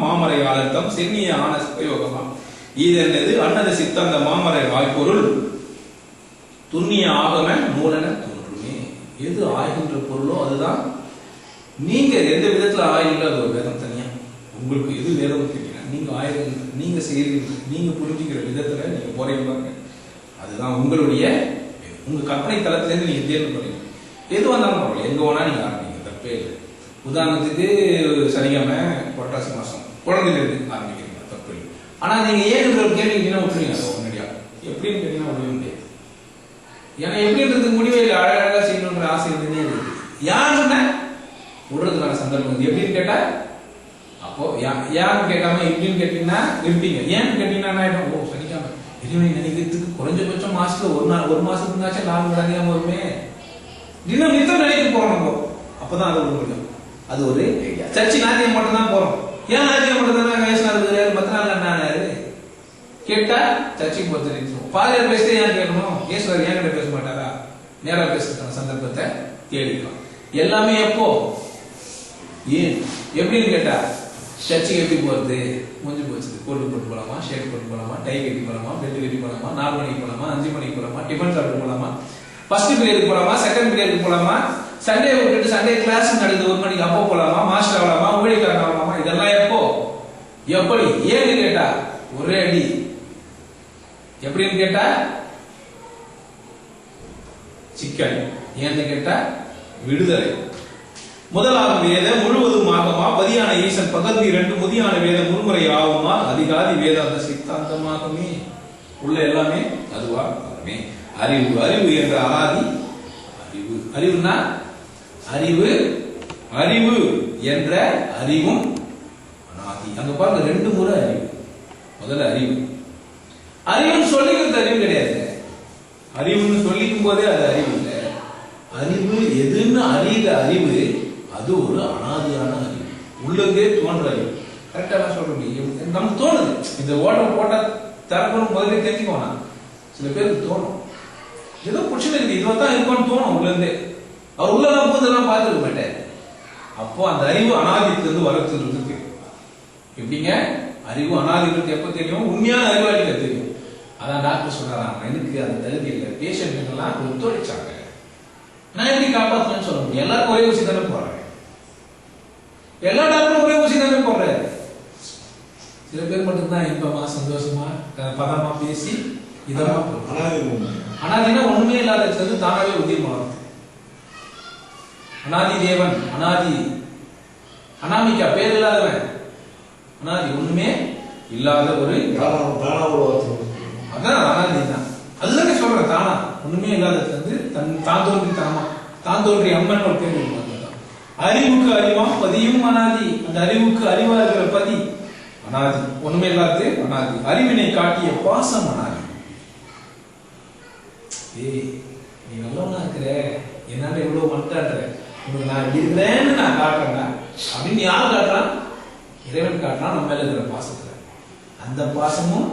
மாமரை ஆலத்தம் சென்னிய ஆன பிரயோகமாம். ஈதென்னது அன்னது சித்தந்த மாமரை வாய்ப்பொருள் துண்ணிய ஆகம நூலென தோன்றுமே. எது ஆகின்ற பொருளோ அதுதான். நீங்க எந்த விதத்துல ஆயில்ல அது ஒரு வேதம் தனியா. உங்களுக்கு எது வேதம் கேட்டீங்கன்னா நீங்க ஆயிரம் நீங்க செய்யறீங்க, நீங்க புரிஞ்சுக்கிற விதத்துல நீங்க போறீங்க, அதுதான் உங்களுடைய உங்க கற்பனை தளத்திலேருந்து நீங்க தேர்வு பண்ணீங்க. எது வந்தாலும் பரவாயில்ல, எங்க வேணா நீங்க ஆரம்பிங்க, தப்பே இல்லை. உதாரணத்துக்கு சனிக்கிழமை புரட்டாசி மாசம் குழந்தையிலிருந்து ஆரம்பிக்கிறீங்க, தப்பு இல்லை. ஆனா நீங்க ஏன் ஒரு கேள்வி கேட்டீங்கன்னா விட்டுருவீங்க, அதை உடனடியா எப்படின்னு கேட்டீங்கன்னா விடவே முடியாது. ஏன்னா எப்படின்றதுக்கு முடிவே இல்லை, அழகழகா செய்யணுன்ற ஆசை இருந்தே இருக்கு. யாருன்னா விடுறதுக்கான சந்தர்ப்பம் எப்படின்னு கேட்டா, அப்போ யாருன்னு கேட்காம எப்படின்னு கேட்டீங்கன்னா இருப்பீங்க. ஏன்னு கேட்டீங்கன்னா ஓ சனிக்காம இறைவனை நினைக்கிறதுக்கு குறைஞ்சபட்சம் மாசத்துல ஒரு மாசத்துக்குனாச்சும் 4 மணி அதிகமா வருமே, தினம் நித்தம் நினைக்க போறோம் நம்ம, அப்பதான் அது ஒரு முடியும். அது ஒரு சர்ச்சை நாத்தியம் மட்டும் தான் போறோம். ஏன் நாத்தியம் மட்டும் தான் வயசுனா இருக்கிறாரு, 10 நாள் என்னாரு கேட்டா சர்ச்சைக்கு போறது. பாதியார் பேசிட்டே ஏன் கேட்கணும், ஈஸ்வரர் ஏன் கிட்ட பேச மாட்டாரா, நேரா பேசுறதுக்கான சந்தர்ப்பத்தை தேடிக்கலாம். எல்லாமே எப்போ ஏன் எப்படின்னு கேட்டா, சர்ச்சைக்கு எப்படி போறது, முடிஞ்சு போச்சு, கோட்டு போட்டு போலாமா, ஷர்ட் போட்டு போலாமா, டை கட்டி போலாமா, பெல்ட் கட்டி போலாமா, 4 மணிக்கு போலாமா, 5 மணிக்கு போலாமா, டிஃபன் சாப்பிட்டு போலாமா, ஃபர்ஸ்ட் பீரியடுக்கு போலாமா, செகண்ட் பீரியடுக்கு போலாமா, சண்டே விட்டுட்டு சண்டே கிளாஸ் நடக்குது 1 மணிக்கு அப்போ போலாமா, மாஸ்டர் ஆகலாமா, ஊழியக்காரன் ஆகலாமா, இதெல்லாம் எப்போ எப்படி ஏன்னு கேட்டா ஒரே அடி. எப்படின்னு கேட்டா சிக்கல், ஏன்னு கேட்டா விடுதலை. முதலாவது வேத முழுவதும் ஆகமா, பதியான ஈசன் பகத்தி 2 முதியான வேத முழுமுறை ஆகுமா, அதிகாதி வேதாந்த சித்தாந்தமாகுமே. உள்ள எல்லாமே அதுவா ஆகுமே. அறிவு அறிவு என்ற அனாதி அறிவு, அறிவுனா அறிவு, அறிவு என்ற அறிவும் அனாதி. அங்க பாருங்க 2 முறை அறிவு. முதல்ல அறிவு, அறிவுன்னு சொல்லிக்கிறது அறிவு கிடையாது. அறிவுன்னு சொல்லிக்கும் போதே அது அறிவு இல்லை. அறிவு எதுன்னு அறிகிற அறிவு அது ஒரு அனாதியான அறிவு, உள்ளதே தோன்ற அறிவு. கரெக்டா சொல்ல முடியும், நமக்கு தோணுது. இந்த ஓட்டம் போட்டா தரப்படும் முதலே தெரிஞ்சுக்கோனா, சில பேருக்கு தோணும் ஏதோ பிரச்சனை இருக்கு, இதுவதான் இருக்கும்னு தோணும் உள்ளே. அவர் உள்ளதான் போதெல்லாம் பார்த்துக்க மாட்டேன். அப்போ அந்த அறிவு அனாதித்திலிருந்து வளர்த்துருக்கு. எப்படிங்க அறிவு அனாதிக்கிறது எப்ப தெரியும், உண்மையான அறிவாளிக்கு தெரியும். அதான் டாக்டர் சொல்றாங்க, எனக்கு அந்த தகுதி இல்லை, பேஷண்ட் எல்லாம் ஒத்துழைச்சாங்க, நான் எப்படி காப்பாற்றுவேன்னு சொல்ல முடியும். எல்லாருக்கும் ஒரே ஊசி தானே போடுறாங்க, எல்லா டாக்டரும் ஒரே ஊசி தானே போடுறாரு. சில பேர் மட்டும்தான் இன்பமா சந்தோஷமா பதமா பேசி இதமா போடுறாங்க. அனாதினா ஒண்ணுமே இல்லாத தானாவே உதயமாகும். அனாதி தேவன், அனாதி அனாமிகா பேர் இல்லாதவன், அனாதி ஒண்ணுமே இல்லாத ஒரு அதான் அனாதி தான். அதுதானே சொல்றேன், தானா ஒண்ணுமே இல்லாதது தான் தோன்றி தாமா, தான் தோன்றி அம்மன் ஒரு பேர். அறிவுக்கு அறிவா பதியும் அனாதி, அந்த அறிவுக்கு அறிவா இருக்கிற பதி அனாதி, ஒண்ணுமே இல்லாது அனாதி. அறிவினை காட்டிய பாசம் அனாதி. ஏய் நீ நல்லவனா இருக்கிற, என்னால இவ்வளவு மட்டாடுற, உங்களுக்கு நான் இப்படி இருக்கிறேன்னு நான் காட்டுறேன் அப்படின்னு யாரு காட்டுறான், இறைவன் காட்டுறான் நம்ம மேல இருக்கிற பாசத்துல. அந்த பாசமும்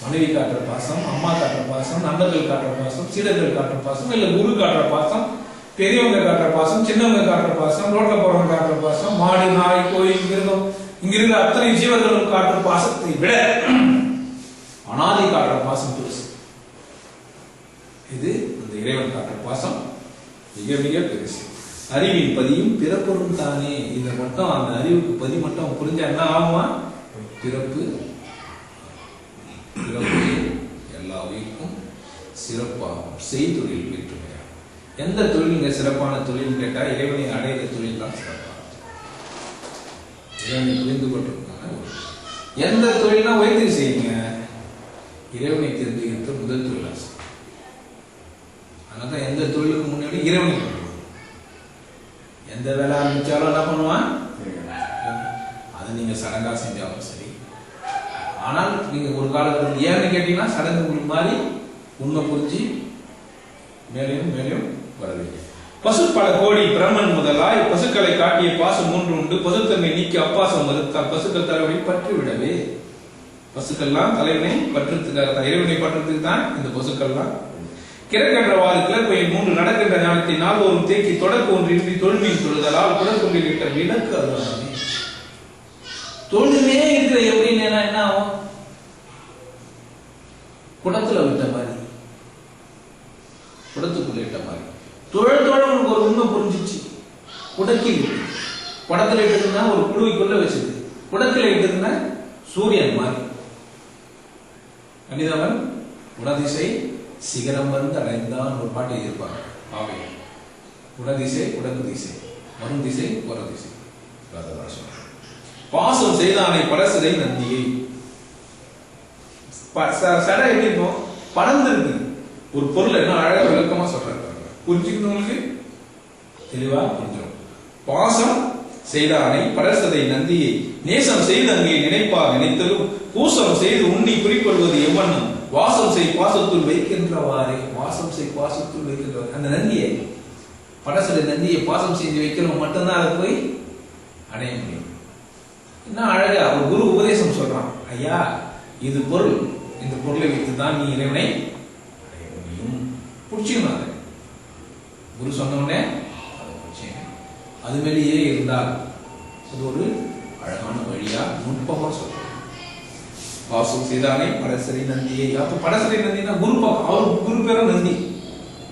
மனைவி காட்டுற பாசம், அம்மா காட்டுற பாசம், நண்பர்கள் காட்டுற பாசம், சீடர்கள் காட்டுற பாசம், இல்ல குரு காட்டுற பாசம், பெரியவங்க காட்டுற பாசம், சின்னவங்க காட்டுற பாசம், ரோட்ல போறவங்க காட்டுற பாசம், மாடு நாய் கோயில் மிருகம் இங்க இருக்கிற அத்தனை ஜீவர்களும் காட்டுற பாசத்தை விட அனாதி காட்டுற பாசம் பெருசு. இது அந்த இறைவன் காட்டுற பாசம் மிக மிக பெருசு. அறிவின் பதியும் பிறப்பொருள் தானே. இதை மட்டும் அந்த அறிவுக்கு பதி மட்டும் புரிஞ்சா என்ன ஆகுமா, பிறப்பு எல்லா உயிர்க்கும் சிறப்பாகும், செய்தொழில் வேற்றுமையாகும். எந்த தொழிலுங்க சிறப்பான தொழில் கேட்டா, இறைவனை அடைகிற தொழில் தான் சிறப்பான, இறைவனை புரிந்து கொண்டிருக்காங்க. எந்த தொழில்னா வைத்தியம் செய்யுங்க, இறைவனை தெரிஞ்சுக்கிறது முதல் தொழில். அதனால எந்த தொழிலுக்கு முன்னாடி இறைவனை கொண்டு, எந்த வேலை ஆரம்பிச்சாலும் என்ன பண்ணுவான், அது நீங்க சடங்கா செஞ்சாலும் சரி. ஆனால் நீங்க ஒரு காலத்தில் ஏன்னு கேட்டீங்கன்னா சடங்கு உங்களுக்கு மாறி உண்மை புரிஞ்சு மேலையும் மேலையும் வரவில்லை. பசு பல கோடி பிரம்மன் முதலாய் பசுக்களை காட்டிய பாசம் 3 உண்டு. பசுத்தன்மை நீக்கி அப்பாசம் மறுத்தால் பசுக்கள் தலைவனை பற்றி விடவே. பசுக்கள்லாம் தலைவனை பற்றுறதுக்காக, இறைவனை பற்றுறதுக்கு தான் இந்த பசுக்கள்லாம். கிழக்கன்றவாறு கிளப்பையில் 3 நடக்கின்ற ஞானத்தை நாள்தோறும் தேக்கி தொடக்க ஒன்றின்றி தொழுமையின் தொழுதலால் குடற்கொண்டிருக்கிற விளக்கு அதுவானே. தொழுதுமே இருக்கிற எப்படின்னு என்ன ஆகும்? குடத்துல விட்ட மாதிரி, குடத்துக்குள்ள விட்ட மாதிரி. தொழ உனக்கு ஒரு உண்மை புரிஞ்சிச்சு. குடக்கி விட்டு குடத்துல இட்டதுன்னா ஒரு குழுவிக்குள்ள வச்சது, குடத்துல இட்டதுன்னா சூரியன் மாதிரி. கணிதவன் குடதிசை சிகரம் வந்து அடைந்தான் ஒரு பாட்டு எழுதியிருப்பாங்க. ஆவே குடதிசை குடக்கு திசை வரும் திசை புற திசை. பாசம் செய்தானை படசிலை நந்தியை. சடை எப்படி இருக்கும்? படர்ந்து இருக்கு. ஒரு பொருள் என்ன அழகா விளக்கமா சொல்றாங்க, புரிஞ்சுக்கணுங்களுக்கு தெளிவா புரிஞ்சிடும். பாசம் செய்தானை படசதை நந்தியை நேசம் செய்து அங்கே நினைப்பார் நினைத்தலும் பூசம் செய்து உண்ணி குறிக்கொள்வது எவ்வண்ணம் வாசம் செய் பாசத்துள் வைக்கின்றவாறே. வாசம் செய் பாசத்துள் வைக்கின்றவாறு. அந்த நந்தியை படசலை நந்தியை பாசம் செய்து வைக்கிறவங்க மட்டும்தான் அதை போய் அடைய முடியும். என்ன அழகா ஒரு குரு உபதேசம் சொல்றான், ஐயா இது பொருள், இந்த பொருளை வைத்துதான் நீ இறைவனை அடைய முடியும். புடிச்சுக்கணும். அதை குரு சொன்ன உடனே அதை புடிச்சுங்க. அது மேலேயே இருந்தால் அது ஒரு அழகான வழியா நுட்பமா சொல்றான். வாசம் செய்தானே படசரி நந்தியை. அப்ப படசரி நந்தினா குரு பக்கம், அவர் குரு பேரும் நந்தி.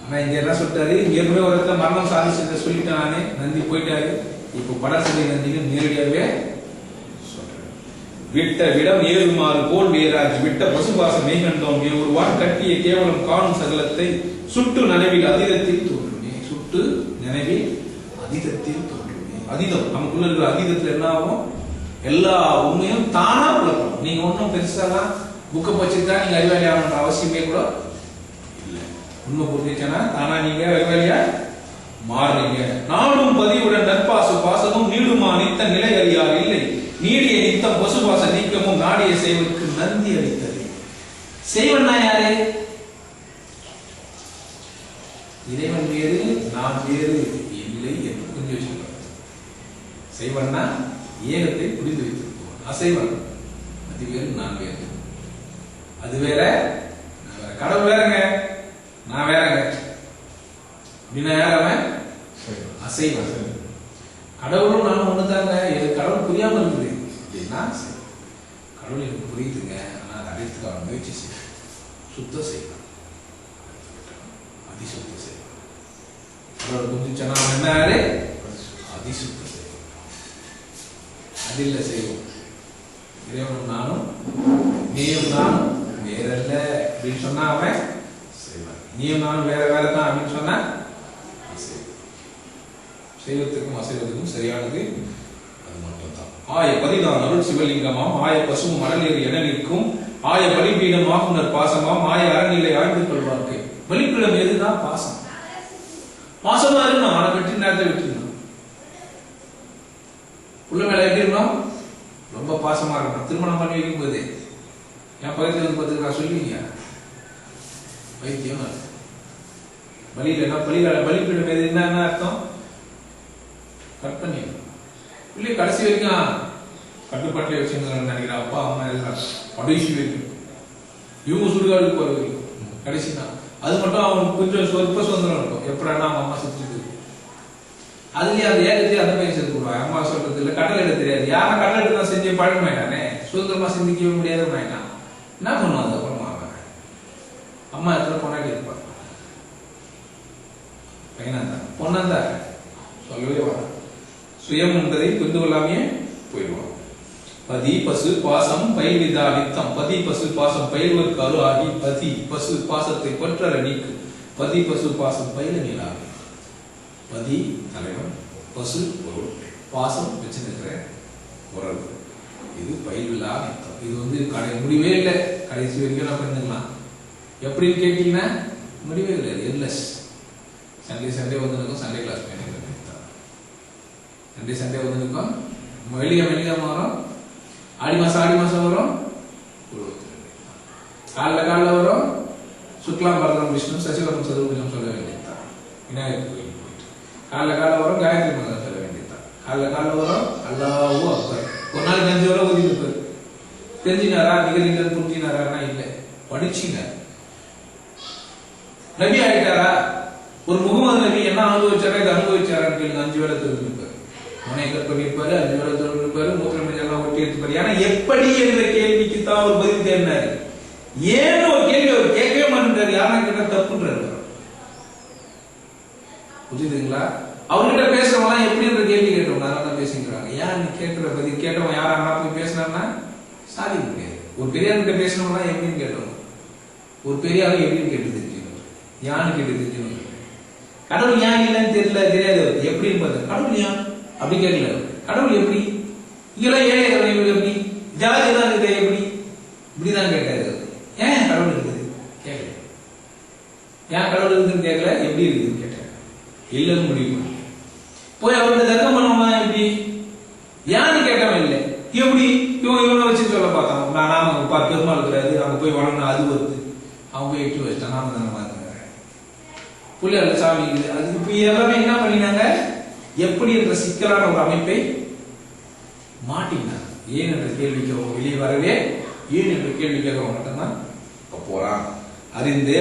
ஆனா இங்க என்ன சொல்லிட்டாரு, ஏற்கனவே ஒரு இடத்துல மரணம் சாதிச்சதை சொல்லிட்டேன் நானே, நந்தி போயிட்டாரு. இப்போ படசரி நந்தின்னு நேரடியாகவே சொல்றேன். விட்ட விடம் ஏறுமாறு போல் வீராஜ் விட்ட பசுபாசம் மெய்கண்டோம் ஒருவான் கட்டிய கேவலம் காணும் சகலத்தை சுட்டு நனவில் அதீதத்தில் தோன்றுமே. சுட்டு நினைவில் அதீதத்தில் தோன்றுமே. அதீதம் நமக்குள்ள இருக்கிற அதீதத்துல என்ன ஆகும்? எல்லா உண்மையும் தானா புலப்படும். நீங்க ஒன்னும் பெருசாலாம் புக்கை வச்சுட்டா நீங்க அறிவாளி ஆகணுன்ற அவசியமே கூட இல்லை. உண்மை புரிஞ்சுச்சா தானா நீங்க அறிவாளியா மாறுறீங்க. நாடும் பதிவுடன் நற்பாசு பாசமும் நீடுமா நித்த நிலை அறியார் இல்லை நீடிய நித்தம் பசுபாச நீக்கமும் நாடிய செய்வதற்கு நந்தி அளித்தது. செய்வன்னா யாரு? இறைவன் வேறு நான் வேறு இல்லை என்று புரிஞ்சு வச்சிருக்க. செய்வன்னா ஏகத்தை புரிந்து வைத்திருப்போம். அசைவன் அது வேறு நான் வேறு, அது வேற நான் வேற. கடவுள் வேறங்க, நான் வேறங்க அப்படின்னா யாரவன்? அசைவன். கடவுளும் நானும் ஒண்ணுதாங்க. இது கடவுள் புரியாம இருக்குது அப்படின்னா கடவுள் எனக்கு புரியுதுங்க, ஆனா அதை அடையத்துக்காக முயற்சி செய்ய சுத்தம் செய்யலாம், அதிசுத்தம் செய்யலாம். கடவுள் புரிஞ்சுச்சா என்ன யாரு? அதிசுத்தம் செய்யலாம். அதில்ல செய்வோம். இறைவனும் நானும் நீயும் நானும் வேறல்ல அப்படின்னு சொன்னா அவன் செய்வான். நீயும் நானும் வேற வேற தான் அப்படின்னு சொன்னா செய்வதற்கும் அசைவதற்கும் சரியானது அது மட்டும்தான். ஆய பதிதான் அருள் சிவலிங்கமாம் ஆய பசுவும் மடலேறு என நிற்கும் ஆய பலிப்பீடம் ஆகுனர் பாசமாம் ஆய அறநிலை ஆய்ந்து கொள்வார்க்கு. பலிப்பீடம் எதுதான்? பாசம். பாசமா இருக்கணும். அவனை வெற்றி நேரத்தை வெற்றிடணும். உள்ள மேல எப்படி இருக்கணும்? ரொம்ப பாசமா இருக்கணும். திருமணம் பண்ணி வைக்கும் போது என் பக்கத்துல வந்து பார்த்துக்கிறா சொல்லுவீங்க வைத்தியம். பலியில என்ன பலிப்பீடம் எது என்ன அர்த்தம்? கட் பண்ணி இல்லை கடைசி வரைக்கும் கட்டுப்பாட்டிலே வச்சுருந்தாங்க நினைக்கிறேன். அப்பா அம்மா எல்லாம் கடைசி வரைக்கும் இவங்க சுடுகாடுக்கு போற வரைக்கும் கடைசி தான். அது மட்டும் அவனுக்கு கொஞ்சம் சொற்ப சுதந்திரம் இருக்கும். எப்படா அவங்க அம்மா செத்துட்டு அதுலயே அந்த ஏகத்தையே அந்த பையன் செத்து போடுவாங்க. அம்மா சொல்றது இல்லை, கட்டளை எடுக்க தெரியாது. யாரா கட்டளை எடுத்து தான் செஞ்சு பழக்கமாயிட்டானே, சுதந்திரமா சிந்திக்கவே முடியாத ஆயிட்டான். என்ன பண்ணுவான்? அந்த அப்புறமா அம்மா இடத்துல பொண்ணாடி இருப்பாங்க. பையனா தான் பொண்ணா தான் சொல்லவே வர சுயம் என்பதை புரிந்து கொள்ளாமையே போயிடுவான். பதி பசு பாசம் பயில்விதா நித்தம் பதி பசு பாசம் பயில்வதற்கு அரு ஆகி பதி பசு பாசத்தை பற்றற நீக்கு பதி பசு பாசம் பயில நீளாக. பதி தலைவன், பசு பொருள், பாசம் வச்சிருக்கிற உறவு. இது பயில்வில்லா நித்தம். இது வந்து முடிவே இல்லை. கடைசி வரைக்கும் நான் பண்ணிக்கலாம். எப்படின்னு கேட்டீங்கன்னா முடிவே இல்லை. எல்எஸ் சண்டே வந்து இருக்கும். சண்டே கிளாஸ் சண்டே வந்து இருக்கும். வெள்ளிக்கிழமை வரும். ஆடி மாசம் வரும். காலைல வரும். சுக்லாம் பரதம் விஷ்ணு சசிவரம் சதுர்புஜம் சொல்ல வேண்டியதுதான். விநாயகர் கோயில் போயிட்டு காலைல வரும். காயத்ரி மந்திரம் சொல்ல வேண்டியதுதான். காலைல வரும். அல்லாஹு அக்பர். ஒரு நாளைக்கு 5 வரை ஒதுக்கி இருப்பாரு. தெரிஞ்சினாரா நிகழ்ச்சிகள் புரிஞ்சினாரா? இல்லை, படிச்சுங்க. நபி ஆயிட்டாரா? ஒரு முகமது நபி என்ன அனுபவிச்சாரா இது அனுபவிச்சாரான்னு கேளுங்க. 5 வேளை தெரிஞ்சிருப்பாரு. முனை கட் பண்ணிருப்பாரு, 5 வேளை தெரிஞ்சிருப்பாரு, மூத்திரம் எல்லாம் ஒப்பியிருப்பார். ஆனா எப்படி என்ற கேள்விக்கு தான் ஒரு பதில் தேடினாரு. ஏன்னு ஒரு கேள்வி அவர் கேட்கவே மாட்டேன்றாரு. யாரும் கேட்டா தப்புன்றாரு. புரியுதுங்களா? அவர்கிட்ட பேசுறவங்க எப்படி என்ற கேள்வி கேட்டவங்க அதனால பேசிக்கிறாங்க. ஏன் நீ கேட்கிற பதில் கேட்டவங்க யாரா போய் பேசினான்னா சாதிக்க முடியாது. ஒரு பெரியார்கிட்ட பேசினவங்க எப்படின்னு கேட்டவங்க, ஒரு பெரியாரும் எப்படின்னு கேட்டு தெரிஞ்சுக்கணும், யான்னு கேட்டு தெரிஞ்சுக்கணும். கடவுள் ஏன் இல்லைன்னு தெரியாது எப்படின்னு பார்த்து கடவுள் ஏன் அப்படி கேட்கல. கடவுள் எப்படி இங்கெல்லாம் ஏழை எப்படி ஜாதி தான் இருக்கு எப்படி இப்படிதான் கேட்டாரு. ஏன் கடவுள் இருக்குது கேட்கல. ஏன் கடவுள் இருக்குன்னு கேட்கல, எப்படி இருக்குதுன்னு கேட்டாரு. இல்லைன்னு முடிவு போய் அவர்கிட்ட தர்க்கம் பண்ணுவாங்க. எப்படி ஏன்னு கேட்டவன் இல்லை, எப்படி இவனை வச்சு சொல்ல பார்த்தான். நாம பெருமாள் இருக்கிறாரு, அங்க போய் வளர்ந்தா அது வருது, அவன் போய் எட்டு வச்சுட்டான், நாம தானே பார்த்துங்க புள்ளியால சாமி இருக்குது. அதுக்கு இப்ப எல்லாமே என்ன பண்ணினாங்க, எப்படி என்ற சிக்கலான ஒரு அமைப்பை மாட்டினாங்க. ஏன் என்ற கேள்விக்கு அவங்க வெளியே வரவே, ஏன் என்ற கேள்விக்காக அவங்க மட்டும்தான் போறான் அறிந்தே